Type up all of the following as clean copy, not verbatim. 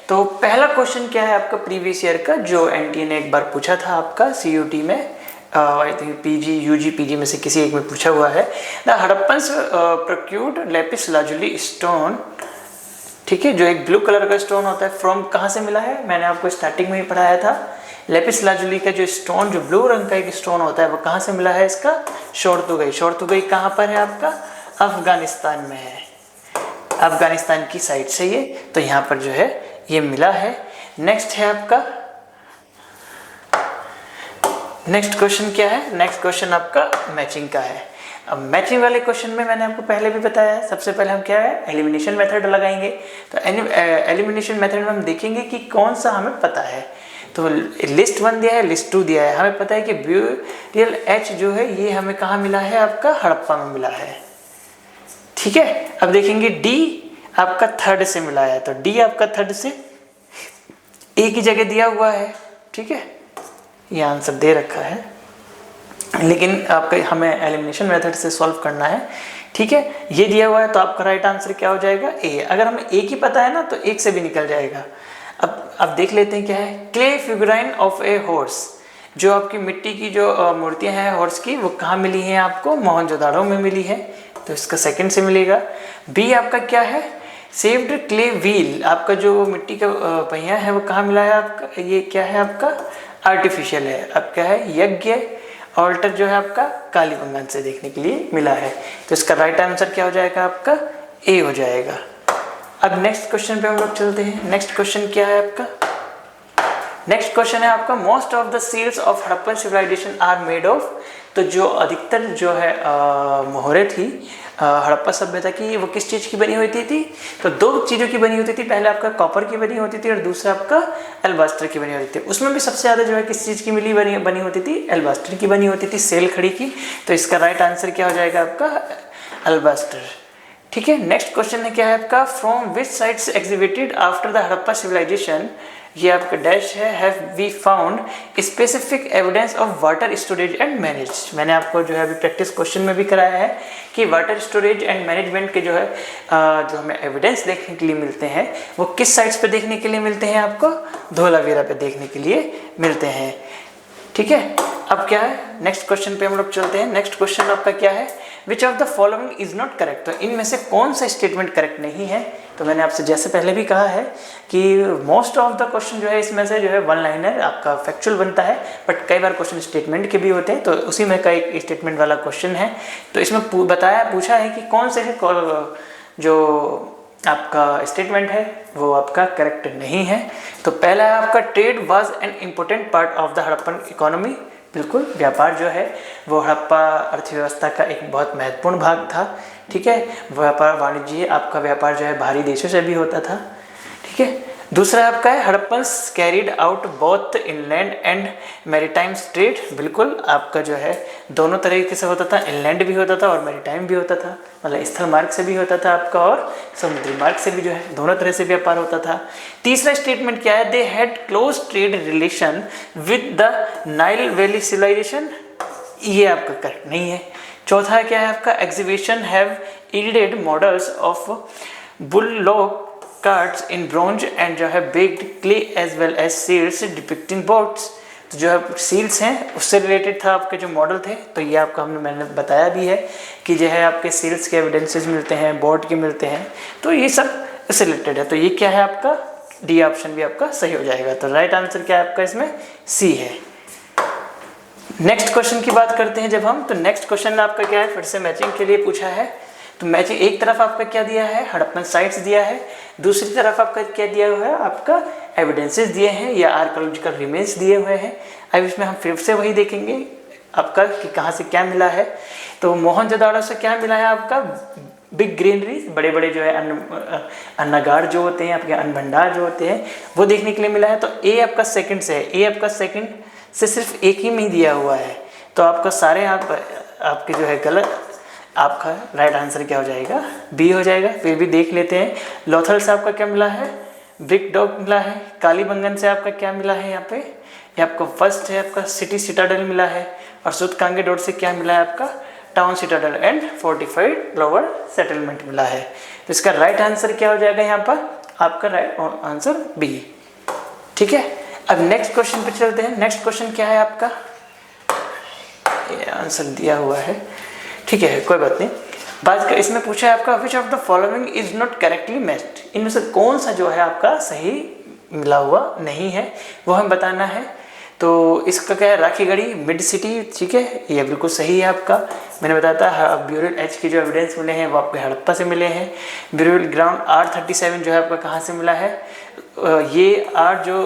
तो पहला क्वेश्चन क्या है आपका प्रीवियस ईयर का, जो एनटीए ने एक बार पूछा था आपका सीयूटी में, I think PG UG PG में से किसी एक में पूछा हुआ है। The Harappans procured lapis lazuli stone, ठीक है, जो एक ब्लू कलर का स्टोन होता है, फ्रॉम कहाँ से मिला है, मैंने आपको स्टार्टिंग में ही पढ़ाया था। लेपिस लाजुली का जो स्टोन, जो ब्लू रंग का एक स्टोन होता है, वो कहाँ से मिला है इसका, शोरतुगई। शोरतुगई कहाँ पर है आपका, अफगानिस्तान में है, अफगानिस्तान की साइड से ये, तो यहाँ पर जो है ये मिला है। नेक्स्ट है आपका, नेक्स्ट क्वेश्चन क्या है, नेक्स्ट क्वेश्चन आपका मैचिंग का है। अब मैचिंग वाले क्वेश्चन में मैंने आपको पहले भी बताया है, सबसे पहले हम क्या है एलिमिनेशन मेथड लगाएंगे। तो एलिमिनेशन मेथड में हम देखेंगे कि कौन सा हमें पता है। तो लिस्ट 1 दिया है, लिस्ट 2 दिया है, हमें पता है कि ब्यूरियल एच जो है ये हमें कहाँ मिला है, आपका हड़प्पा में मिला है, ठीक है। अब देखेंगे डी आपका थर्ड से मिला है, तो डी आपका थर्ड से एक ही जगह दिया हुआ है, ठीक है, ये आंसर दे रखा है, लेकिन आपका हमें एलिमिनेशन मेथड से सॉल्व करना है, ठीक है। ये दिया हुआ है तो आपका राइट आंसर क्या हो जाएगा, ए। अगर हमें एक ही पता है ना तो एक से भी निकल जाएगा। अब देख लेते हैं क्या है, क्ले फिगराइन ऑफ ए हॉर्स, जो आपकी मिट्टी की जो मूर्तियां हैं हॉर्स की, वो कहाँ मिली हैं आपको, मोहनजोदाड़ो में मिली है, तो इसका सेकंड से मिलेगा। बी आपका क्या है, सेव्ड क्ले व्हील, आपका जो मिट्टी का पहिया है वो कहाँ मिला है आपका, ये क्या है आपका आर्टिफिशियल है। अब क्या है, यज्ञ ऑल्टर जो है आपका कालीबंगन से देखने के लिए मिला है, तो इसका राइट आंसर क्या हो जाएगा, आपका ए हो जाएगा। अब नेक्स्ट क्वेश्चन पे हम लोग चलते हैं। नेक्स्ट क्वेश्चन क्या है आपका, नेक्स्ट क्वेश्चन है आपका most of the seals of Harappan civilisation are made of, तो जो अधिकतर जो है मोहरे थी हड़प्पा सभ्यता की, वो किस चीज़ की बनी हुई थी, तो 2 चीज़ों की बनी होती थी, पहले आपका कॉपर की बनी होती थी और दूसरा आपका एल्बास्टर की बनी होती थी। उसमें भी सबसे ज़्यादा जो है किस चीज़ की बनी होती थी, एल्बास्टर की बनी होती थी, सेल खड़ी की, तो इसका राइट आंसर क्या हो जाएगा आपका एल्बास्टर, ठीक है। नेक्स्ट क्वेश्चन है क्या है आपका, from which sites exhibited after the Harappa civilisation, ये आपका डैश है, have we found specific evidence of water storage and manage. मैंने आपको जो है अभी प्रैक्टिस क्वेश्चन में भी कराया है कि वाटर स्टोरेज एंड मैनेजमेंट के जो है जो हमें एविडेंस देखने के लिए मिलते हैं, वो किस साइट्स पे देखने के लिए मिलते हैं, आपको धोलावीरा पे देखने के लिए मिलते हैं, ठीक है। अब क्या है, नेक्स्ट क्वेश्चन पे हम लोग चलते हैं। नेक्स्ट क्वेश्चन आपका क्या है, which of the following is not correct, तो इनमें से कौन सा स्टेटमेंट करेक्ट नहीं है। तो मैंने आपसे जैसे पहले भी कहा है कि मोस्ट ऑफ द क्वेश्चन जो है इसमें से जो है 1 लाइनर आपका फैक्चुअल बनता है, बट कई बार क्वेश्चन स्टेटमेंट के भी होते हैं, तो उसी में का एक स्टेटमेंट वाला क्वेश्चन है। तो इसमें पूछा है कि कौन से जो आपका स्टेटमेंट है वो आपका करेक्ट नहीं है। तो पहला है आपका trade was an important part of the Harappan economy, बिल्कुल, व्यापार जो है वो हड़प्पा अर्थव्यवस्था का एक बहुत महत्वपूर्ण भाग था, ठीक है। व्यापार वाणिज्य, आपका व्यापार जो है बाहरी देशों से भी होता था, ठीक है। दूसरा आपका है Harappans carried out both inland and maritime trade, बिल्कुल आपका जो है दोनों तरीके से होता था, इनलैंड भी होता था और मैरीटाइम भी होता था, मतलब स्थल मार्ग से भी होता था आपका और समुद्री मार्ग से भी जो है दोनों तरह से व्यापार होता था। तीसरा स्टेटमेंट क्या है, they had close trade relation with the Nile valley civilisation, ये आपका करेक्ट नहीं है। चौथा क्या है आपका, exhibition have yielded models of bullock carts in bronze and जो है baked clay as well as seals depicting boats, तो जो है सील्स हैं उससे रिलेटेड था आपके जो मॉडल थे। तो ये आपको मैंने बताया भी है कि जो है आपके सील्स के एविडेंसेस मिलते हैं, बोट के मिलते हैं, तो ये सब इससे रिलेटेड है। तो ये क्या है आपका, डी ऑप्शन भी आपका सही हो जाएगा। तो राइट आंसर क्या है आपका इसमें, सी है। नेक्स्ट क्वेश्चन की बात करते हैं जब हम, तो नेक्स्ट क्वेश्चन आपका क्या है, फिर से मैचिंग के लिए पूछा है। तो मैचिंग एक तरफ आपका क्या दिया है, हड़प्पन साइट्स दिया है, दूसरी तरफ आपका क्या दिया हुआ है, आपका एविडेंसेस दिए हैं या आर्कियोलॉजिकल रिमेन्स दिए हुए हैं। अब इसमें हम फिर से वही देखेंगे आपका कि कहाँ से क्या मिला है। तो मोहनजोदाड़ो से क्या मिला है आपका, बिग ग्रेनरीज, बड़े बड़े जो है अन्नगार जो होते हैं, आपके अन्न भंडार जो होते हैं, वो देखने के लिए मिला है। तो ए आपका सेकंड से है, ए आपका सेकंड से सिर्फ एक ही में दिया हुआ है, तो आपका सारे आपके जो है गलत, आपका राइट आंसर क्या हो जाएगा, बी हो जाएगा। फिर भी देख लेते हैं, लोथल से आपका क्या मिला है, ब्रिक डॉग मिला है। कालीबंगन से आपका क्या मिला है, यहाँ पे ये आपका फर्स्ट है आपका सिटी सिटाडल मिला है। और सूतकांगे डोर से क्या मिला है आपका, town citadel and fortified lower settlement मिला है। तो इसका राइट आंसर क्या हो जाएगा यहाँ पर, आपका राइट आंसर बी। ठीक है, अब नेक्स्ट क्वेश्चन पे चलते हैं। नेक्स्ट क्वेश्चन क्या है आपका, ये आंसर दिया हुआ है, ठीक है कोई बात नहीं। बात कर, इसमें पूछा है आपका which of the following is not correctly matched, इनमें से कौन सा जो है आपका सही मिला हुआ नहीं है, वो हमें बताना है। तो इसका क्या है, राखीगढ़ी मिड सिटी, ठीक है ये बिल्कुल सही है आपका। मैंने बताया था ब्यूरियल एच के जो एविडेंस मिले हैं वो आपके हड़प्पा से मिले हैं। ब्यूरियल ग्राउंड R37 जो है आपका कहाँ से मिला है, ये जो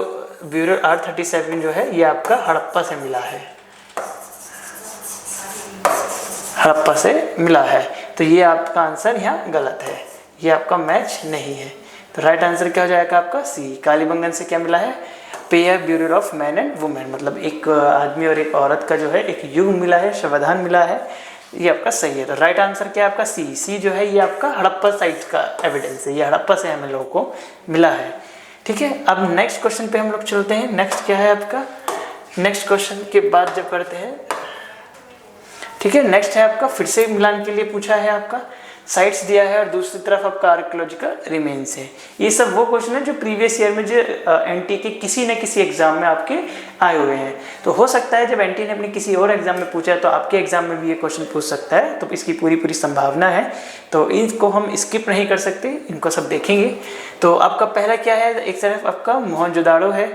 ब्यूरियल R37 जो है ये आपका हड़प्पा से मिला है, हड़प्पा से मिला है। तो ये आपका आंसर यहाँ गलत है, ये आपका मैच नहीं है। तो राइट आंसर क्या हो जाएगा आपका सी। कालीबंगन से क्या मिला है, pair bureau of man and women, मतलब एक आदमी और एक औरत का जो है एक युग मिला है, संविधान मिला है, ये आपका सही है। तो राइट आंसर क्या है आपका सी। सी जो है ये आपका हड़प्पा साइट का एविडेंस है, ये हड़प्पा से हमें लोगों को मिला है। ठीक है, अब नेक्स्ट क्वेश्चन पे हम लोग चलते हैं। नेक्स्ट क्या है आपका, नेक्स्ट क्वेश्चन के बाद जब करते हैं, ठीक है नेक्स्ट है आपका फिर से मिलान के लिए पूछा है आपका, साइट्स दिया है और दूसरी तरफ आपका आर्कियोलॉजिकल रिमेन्स है। ये सब वो क्वेश्चन है जो प्रीवियस ईयर में जो एनटी के किसी न किसी एग्जाम में आपके आए हुए हैं। तो हो सकता है जब एनटी ने अपने किसी और एग्जाम में पूछा है तो आपके एग्जाम में भी ये क्वेश्चन पूछ सकता है, तो इसकी पूरी संभावना है। तो इनको हम स्किप नहीं कर सकते, इनको सब देखेंगे। तो आपका पहला क्या है, एक तरफ आपका मोहनजोदाड़ो है,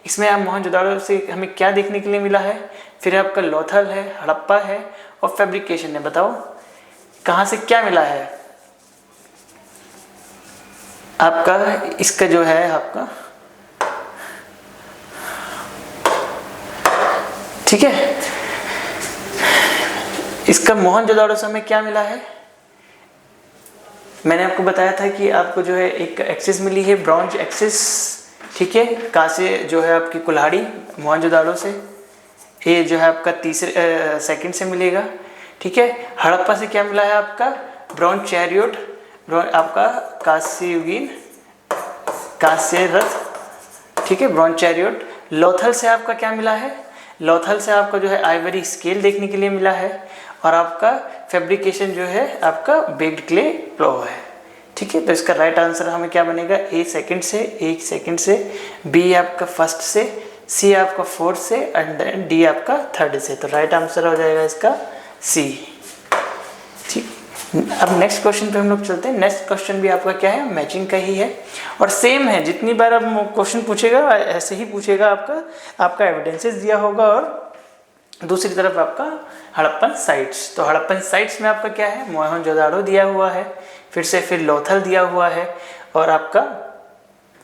इसमें आप मोहनजोदाड़ो से हमें क्या देखने के लिए मिला है, फिर आपका लोथल है, हड़प्पा है और फैब्रिकेशन है। बताओ कहाँ से क्या मिला है आपका, इसका जो है आपका, ठीक है इसका मोहनजोदाड़ो से हमें क्या मिला है। मैंने आपको बताया था कि आपको जो है एक एक्सिस मिली है, ब्रॉन्ज एक्सिस, ठीक है। कांसे जो है आपकी कुल्हाड़ी मोहनजोदाड़ो से, ये जो है आपका तीसरे सेकंड से मिलेगा, ठीक है। हड़प्पा से क्या मिला है आपका, ब्रॉन्ज चैरियोट, आपका कांस्ययुगीन कांस्य रथ, ठीक है ब्रॉन्ज चैरियोट। लोथल से आपका क्या मिला है, लोथल से आपका जो है आइवरी स्केल देखने के लिए मिला है, और आपका फैब्रिकेशन जो है आपका बेक्ड क्ले प्लो है, ठीक है। तो इसका राइट आंसर हमें क्या बनेगा, ए सेकंड से, एक सेकंड से, बी आपका फर्स्ट से, सी आपका फोर्थ से एंड देन डी आपका थर्ड से। तो राइट आंसर हो जाएगा इसका सी, ठीक। अब नेक्स्ट क्वेश्चन पे हम लोग चलते हैं। नेक्स्ट क्वेश्चन भी आपका क्या है, मैचिंग का ही है और सेम है। जितनी बार अब क्वेश्चन पूछेगा ऐसे ही पूछेगा, आपका एविडेंसेस दिया होगा और दूसरी तरफ आपका हड़प्पन साइट्स। तो हड़प्पन साइट्स में आपका क्या है, मोहनजोदाड़ो दिया हुआ है, फिर लोथल दिया हुआ है और आपका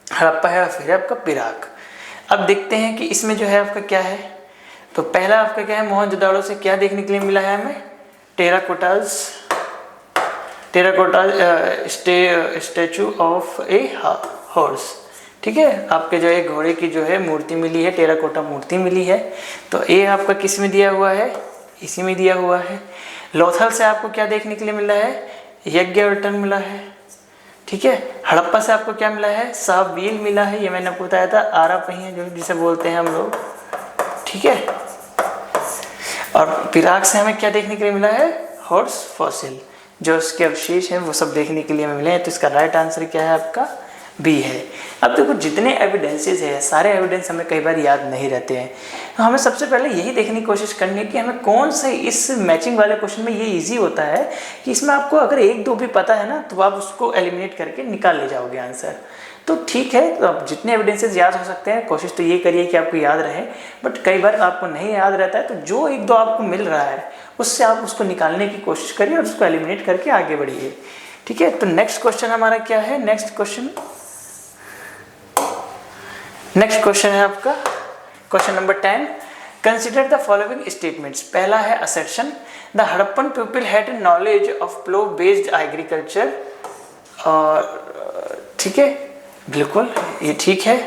हड़प्पा है और फिर आपका पिराक। अब देखते हैं कि इसमें जो है आपका क्या है। तो पहला आपका क्या है, मोहनजोदाड़ो से क्या देखने के लिए मिला है हमें, terracotta statue of a horse, ठीक है। आपके जो है घोड़े की जो है मूर्ति मिली है, टेराकोटा मूर्ति मिली है। तो ए आपका किस में दिया हुआ है, इसी में दिया हुआ है। लोथल से आपको क्या देखने के लिए मिला है, यज्ञवल्टन मिला है, ठीक है। हड़प्पा से आपको क्या मिला है, साफ व्हील मिला है, ये मैंने आपको बताया था, आरा पहिया जो जिसे बोलते हैं हम लोग, ठीक है। और पिराक से हमें क्या देखने के लिए मिला है, हॉर्स फॉसिल, जो उसके अवशेष हैं वो सब देखने के लिए हमें मिले हैं। तो इसका राइट आंसर क्या है आपका, बी है। अब देखो जितने एविडेंसेस है, सारे एविडेंस हमें कई बार याद नहीं रहते हैं, तो हमें सबसे पहले यही देखने की कोशिश करनी है कि हमें कौन से इस मैचिंग वाले क्वेश्चन में ये इजी होता है कि इसमें आपको अगर एक दो भी पता है ना तो आप उसको एलिमिनेट करके निकाल ले जाओगे आंसर। तो ठीक है, तो आप जितने एविडेंसेस याद हो सकते हैं कोशिश तो ये करिए कि आपको याद रहे, बट कई बार आपको नहीं याद रहता है तो जो एक दो आपको मिल रहा है उससे आप उसको निकालने की कोशिश करिए और उसको एलिमिनेट करके आगे बढ़िए, ठीक है। तो नेक्स्ट क्वेश्चन हमारा क्या है, नेक्स्ट क्वेश्चन है आपका question number 10। Consider the following statements. पहला है assertion, the Harappan people had knowledge of plough based agriculture, और ठीक है बिल्कुल ये ठीक है।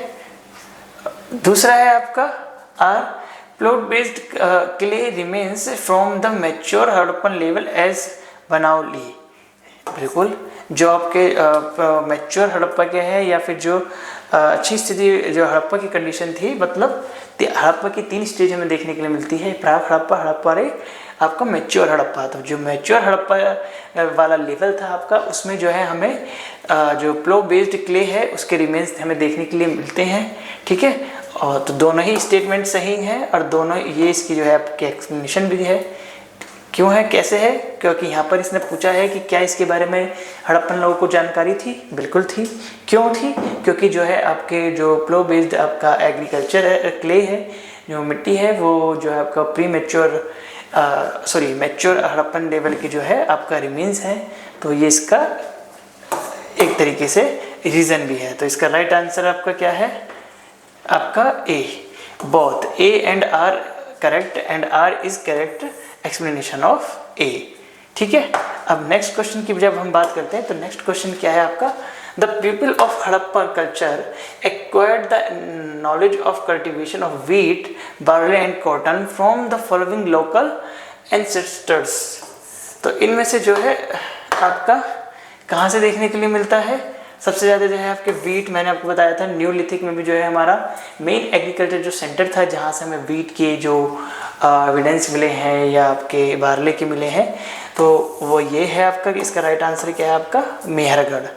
दूसरा है आपका R, plot based clay remains from the mature Harappan level as Banawali, बिल्कुल जो आपके मैच्योर हड़प्पा के हैं या फिर जो अच्छी स्थिति जो हड़प्पा की कंडीशन थी, मतलब हड़प्पा की 3 स्टेज हमें देखने के लिए मिलती है, प्राक हड़प्पा, हड़प्पा रे आपका मैच्योर हड़प्पा। तो जो मैच्योर हड़प्पा वाला लेवल था आपका, उसमें जो है हमें जो प्लो बेस्ड क्ले है उसके रिमेन्स हमें देखने के लिए मिलते हैं। ठीक है, और तो दोनों ही स्टेटमेंट सही हैं और दोनों ये इसकी जो है आपकी एक्सप्लेनेशन भी है। क्यों है, कैसे है, क्योंकि यहाँ पर इसने पूछा है कि क्या इसके बारे में हड़प्पन लोगों को जानकारी थी। बिल्कुल थी। क्यों थी, क्योंकि जो है आपके जो प्लो बेस्ड आपका एग्रीकल्चर है, क्ले है, जो मिट्टी है, वो जो है आपका pre mature mature Harappan level की जो है आपका रिमेन्स है। तो ये इसका एक तरीके से रीज़न भी है। तो इसका राइट आंसर आपका क्या है, आपका A. Both A and R correct and R is correct explanation of A. ठीक है, अब नेक्स्ट क्वेश्चन की जब हम बात करते हैं तो नेक्स्ट क्वेश्चन क्या है आपका, the people of Harappa culture acquired the knowledge of cultivation of wheat, barley and cotton from the following local ancestors. तो इनमें से जो है आपका कहाँ से देखने के लिए मिलता है, सबसे ज़्यादा जो है आपके व्हीट, मैंने आपको बताया था न्यूलिथिक में भी जो है हमारा मेन एग्रीकल्चर जो सेंटर था जहाँ से हमें व्हीट के जो एविडेंस मिले हैं या आपके बार्ले के मिले हैं, तो वो ये है आपका। इसका राइट आंसर क्या है आपका, मेहरगढ़।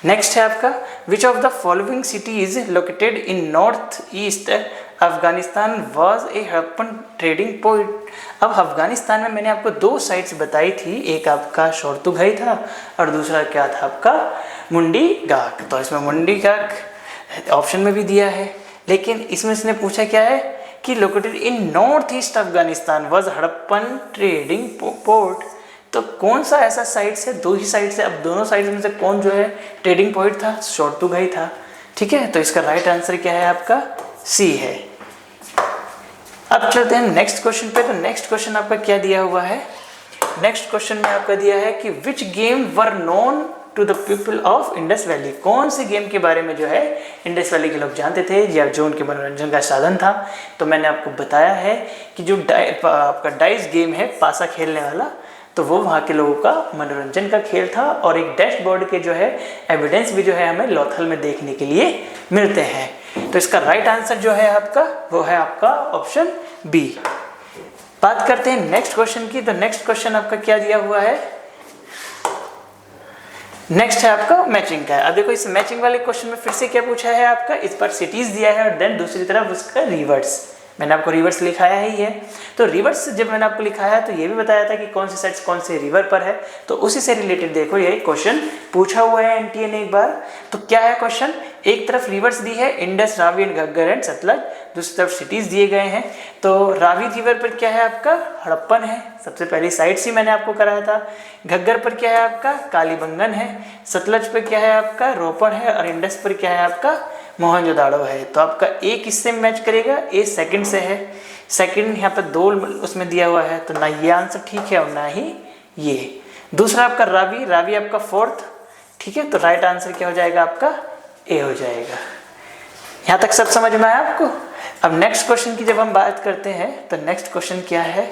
नेक्स्ट है आपका, which of the following cities located in north east Afghanistan was a Harappan trading point. अब अफगानिस्तान में मैंने आपको दो साइट्स बताई थी, एक आपका शोरतुगाई था और दूसरा क्या था आपका मुंडी गाक। तो इसमें मुंडी गाक ऑप्शन में भी दिया है, लेकिन इसमें इसने पूछा क्या है कि located in north east Afghanistan was Harappan trading port. तो कौन सा ऐसा साइट है, दो ही साइट से, अब दोनों साइड में से कौन जो है ट्रेडिंग पॉइंट था, शोरतुगाई था। ठीक है, तो इसका राइट आंसर क्या है आपका, सी है। अब चलते हैं नेक्स्ट क्वेश्चन पे। तो नेक्स्ट क्वेश्चन आपका क्या दिया हुआ है, नेक्स्ट क्वेश्चन में आपका दिया है कि which game were known to the people of Indus valley. कौन से गेम के बारे में जो है इंडस वैली के लोग जानते थे या जो उनके मनोरंजन का साधन था। तो मैंने आपको बताया है कि जो आपका डाइस गेम है, पासा खेलने वाला, तो वो वहाँ के लोगों का मनोरंजन का खेल था। और एक डैशबोर्ड के जो है एविडेंस भी जो है हमें लोथल में देखने के लिए मिलते हैं। तो इसका राइट आंसर जो है आपका, वो है आपका ऑप्शन बी। बात करते हैं नेक्स्ट क्वेश्चन की। तो नेक्स्ट क्वेश्चन आपका क्या दिया हुआ है, नेक्स्ट है आपका मैचिंग का है। अब देखो इस मैचिंग वाले क्वेश्चन में फिर से क्या पूछा है आपका, इस पर सिटीज दिया है और देन दूसरी तरफ उसका रिवर्स। मैंने आपको रिवर्स लिखाया ही है। तो रिवर्स जब मैंने आपको लिखाया तो ये भी बताया था कि कौन से साइड्स कौन से रिवर पर है, तो उसी से रिलेटेड देखो ये क्वेश्चन पूछा हुआ है एनटीए ने एक बार। तो क्या है क्वेश्चन, एक तरफ रिवर्स दी है Indus, Ravi and Ghaggar and Sutlej, दूसरी तरफ सिटीज दिए गए हैं। तो रावी रिवर पर क्या है आपका, हड़प्पन है, सबसे पहली साइट से मैंने आपको कराया था। घग्गर पर क्या है आपका, कालीबंगन है। सतलज पर क्या है आपका, रोपड़ है। और इंडस पर क्या है आपका, मोहनजोदाड़ो है। तो आपका ए किससे मैच करेगा, ए सेकंड से है। सेकंड यहाँ पर दो उसमें दिया हुआ है, तो ना ये आंसर ठीक है और ना ही ये। दूसरा आपका रावी, रावी आपका फोर्थ। ठीक है, तो राइट आंसर क्या हो जाएगा आपका, ए हो जाएगा। यहाँ तक सब समझ में आया आपको। अब नेक्स्ट क्वेश्चन की जब हम बात करते हैं तो नेक्स्ट क्वेश्चन क्या है,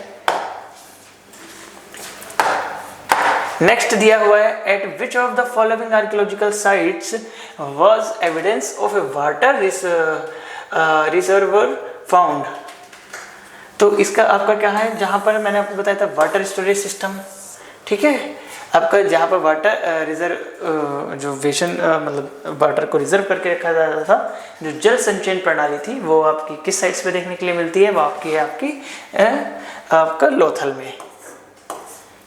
नेक्स्ट दिया हुआ है, eight which of the following archaeological sites was evidence of A water reservoir found. तो इसका आपका क्या है, जहाँ पर मैंने आपको बताया था वाटर स्टोरेज सिस्टम। ठीक है, आपका जहाँ पर वाटर रिजर्व जो वेशन मतलब वाटर को रिजर्व करके रखा जाता था, जो जल संचयन प्रणाली थी, वो आपकी किस साइट्स पे देखने के लिए मिलती है, वो आपकी है आपका लोथल में।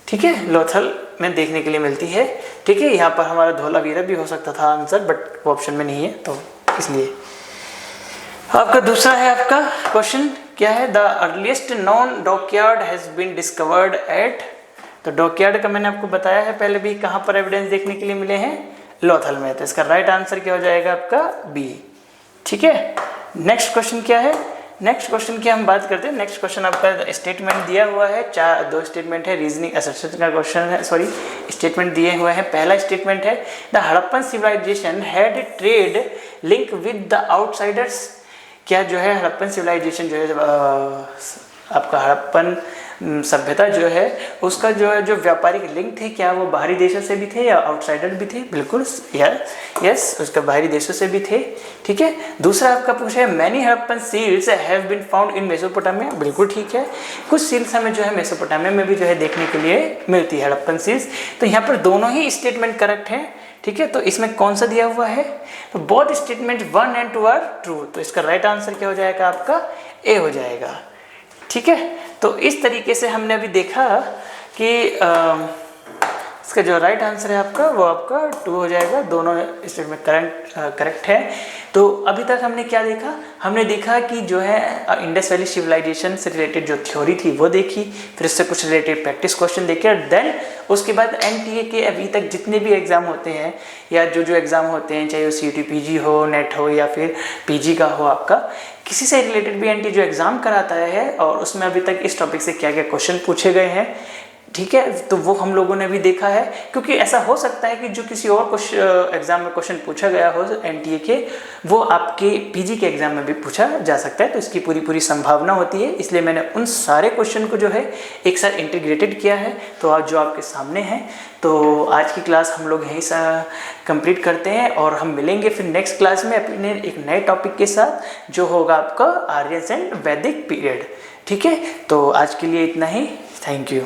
ठीक है, लोथल में देखने के लिए मिलती है। ठीक है, यहाँ पर हमारा धोलावीरा भी हो सकता था आंसर, बट वो ऑप्शन में नहीं है, तो इसलिए। आपका दूसरा है आपका क्वेश्चन क्या है, the earliest known dockyard has been discovered at. तो डॉकयार्ड का मैंने आपको बताया है पहले भी, कहाँ पर एविडेंस देखने के लिए मिले हैं, लोथल में। तो इसका राइट आंसर क्या हो जाएगा आपका, बी। ठीक है, नेक्स्ट क्वेश्चन क्या है, नेक्स्ट क्वेश्चन की हम बात करते हैं। नेक्स्ट क्वेश्चन आपका स्टेटमेंट दिया हुआ है, दो स्टेटमेंट है, रीजनिंग असर्शन का क्वेश्चन है, सॉरी स्टेटमेंट दिए हुए हैं। पहला स्टेटमेंट है, the Harappan civilisation had trade link with the outsiders. क्या जो है हड़प्पन सिविलाइजेशन जो है आपका हड़प्पन सभ्यता जो है उसका जो है जो व्यापारिक लिंक थे, क्या वो बाहरी देशों से भी थे या आउटसाइडर भी थे? बिल्कुल यस, उसका बाहरी देशों से भी थे। ठीक है। दूसरा आपका पूछा है many Harappan seals have been found in Mesopotamia. बिल्कुल ठीक है, कुछ सील्स हमें जो है मेसोपोटामिया में भी जो है देखने के लिए मिलती है, हड़प्पन सील्स। तो यहाँ पर दोनों ही स्टेटमेंट करेक्ट हैं। ठीक है, तो इसमें कौन सा दिया हुआ है? तो both statement 1 and 2 are true. तो इसका राइट आंसर क्या हो जाएगा? आपका ए हो जाएगा। ठीक है, तो इस तरीके से हमने अभी देखा कि इसका जो राइट आंसर है आपका वो आपका 2 हो जाएगा। दोनों स्टेटमेंट करेक्ट है। तो अभी तक हमने क्या देखा? हमने देखा कि जो है इंडस वैली सिविलाइजेशन से रिलेटेड जो थ्योरी थी वो देखी, फिर इससे कुछ रिलेटेड प्रैक्टिस क्वेश्चन देखे, और देन उसके बाद एनटीए के अभी तक जितने भी एग्ज़ाम होते हैं या जो एग्ज़ाम होते हैं, चाहे वो सीयूटी पीजी हो, नेट हो या फिर पीजी का हो, आपका किसी से रिलेटेड भी एनटीए जो एग्ज़ाम कराता है और उसमें अभी तक इस टॉपिक से क्या क्या क्वेश्चन पूछे गए हैं। ठीक है, तो वो हम लोगों ने भी देखा है, क्योंकि ऐसा हो सकता है कि जो किसी और एग्जाम में क्वेश्चन पूछा गया हो एनटीए के, वो आपके पीजी के एग्जाम में भी पूछा जा सकता है। तो इसकी पूरी संभावना होती है, इसलिए मैंने उन सारे क्वेश्चन को जो है एक साथ इंटीग्रेटेड किया है। तो आज जो आपके सामने है, तो आज की क्लास हम लोग यहीं से कंप्लीट करते हैं और हम मिलेंगे फिर नेक्स्ट क्लास में अपने एक नए टॉपिक के साथ, जो होगा आपका आर्यन एंड वैदिक पीरियड। ठीक है, तो आज के लिए इतना ही। Thank you.